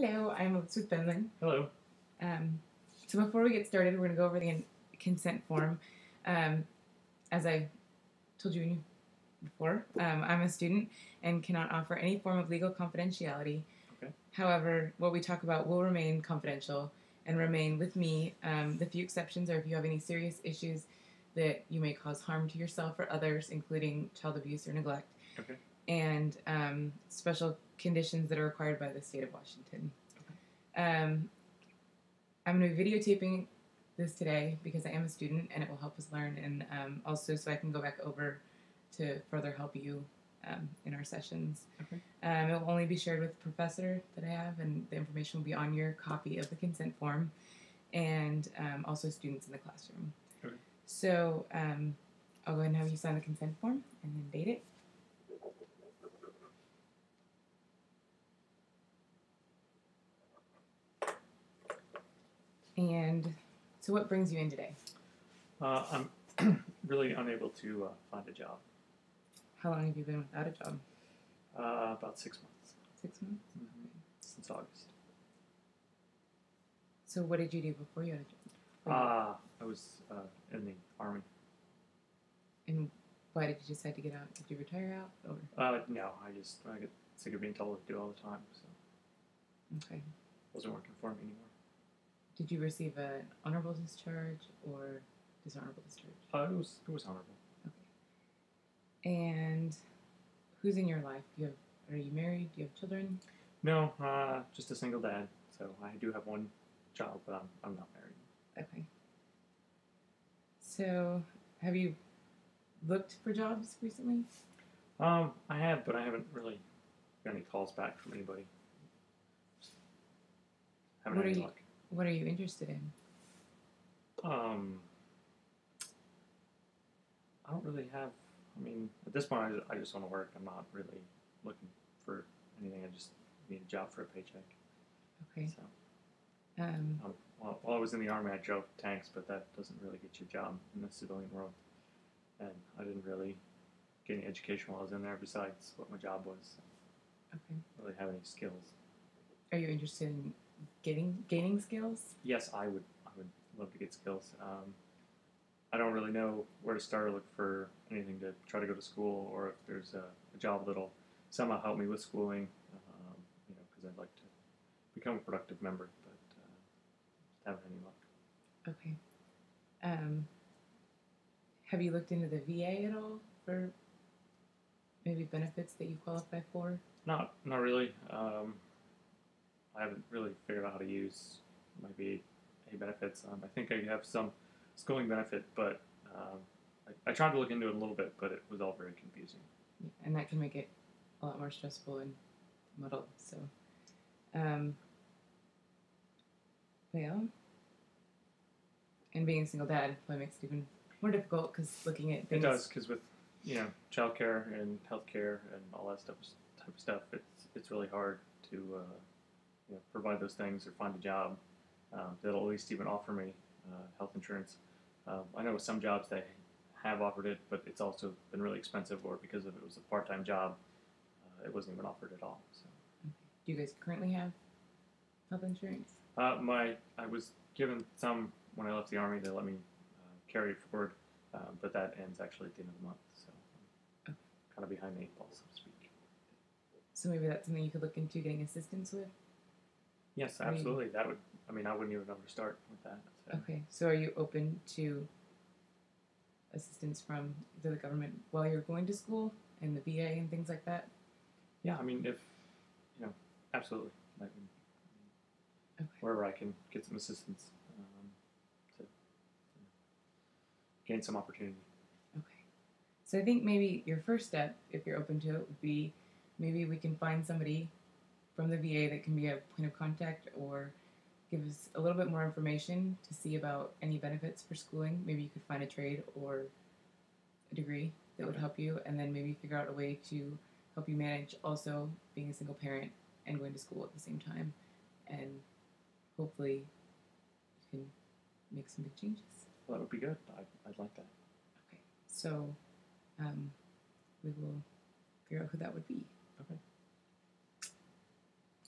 Hello, I'm with Bendlin. Hello. So before we get started, we're going to go over the consent form. As I told you before, I'm a student and cannot offer any form of legal confidentiality. Okay. However, what we talk about will remain confidential and remain with me. The few exceptions are if you have any serious issues that you may cause harm to yourself or others, including child abuse or neglect. Okay. And special conditions that are required by the state of Washington. I'm going to be videotaping this today because I am a student and it will help us learn, and also so I can go back over to further help you in our sessions. Okay. It will only be shared with the professor that I have, and the information will be on your copy of the consent form, and also students in the classroom. Okay. So I'll go ahead and have you sign the consent form and then date it. And so what brings you in today? I'm really unable to find a job. How long have you been without a job? About 6 months. 6 months? Mm-hmm. Since August. So what did you do before you had a job? I was in the Army. And why did you decide to get out? Did you retire out? Or? No, I get sick of being told what to do all the time, so Okay. wasn't working for me anymore. Did you receive an honorable discharge or dishonorable discharge? It was honorable. Okay. And who's in your life? Are you married? Do you have children? No, just a single dad. So I do have one child, but I'm not married. Okay. So have you looked for jobs recently? I have, but I haven't really got any calls back from anybody. Haven't had any luck. What are you interested in? I don't really have. I mean, at this point, I just want to work. I'm not really looking for anything. I just need a job for a paycheck. Okay. So, while I was in the Army, I drove tanks, but that doesn't really get you a job in the civilian world. And I didn't really get any education while I was in there besides what my job was. So okay. I really have any skills. Are you interested in gaining skills? Yes, I would love to get skills. I don't really know where to start or look for anything to try to go to school, or if there's a job that'll somehow help me with schooling, because I'd like to become a productive member, but just haven't any luck. Okay. Have you looked into the VA at all for maybe benefits that you qualify for? Not really. I haven't really figured out how to use my VA benefits. I think I have some schooling benefit, but I tried to look into it a little bit, but it was all very confusing. Yeah, and that can make it a lot more stressful and muddled. So, well, and being a single dad probably makes it even more difficult because looking at things. It does, because with childcare and healthcare and all that type of stuff, it's really hard to provide those things or find a job that'll at least even offer me health insurance. I know with some jobs they have offered it, but it's also been really expensive, or because it was a part-time job, it wasn't even offered at all. So, do you guys currently have health insurance? I was given some when I left the Army. They let me carry it forward, but that ends actually at the end of the month. So I'm kind of behind the eight ball, so to speak. So maybe that's something you could look into getting assistance with? Yes, absolutely. That would. I mean, I wouldn't even know where to start with that. So. Okay, so are you open to assistance from the government while you're going to school and the VA and things like that? Yeah, I mean, if absolutely. Wherever I can get some assistance to gain some opportunity. Okay, so I think maybe your first step, if you're open to it, would be maybe we can find somebody from the VA that can be a point of contact or give us a little bit more information to see about any benefits for schooling. Maybe you could find a trade or a degree that would help you, and then maybe figure out a way to help you manage also being a single parent and going to school at the same time, and hopefully you can make some big changes. Well, that would be good. I'd like that. Okay, so we will figure out who that would be. Okay.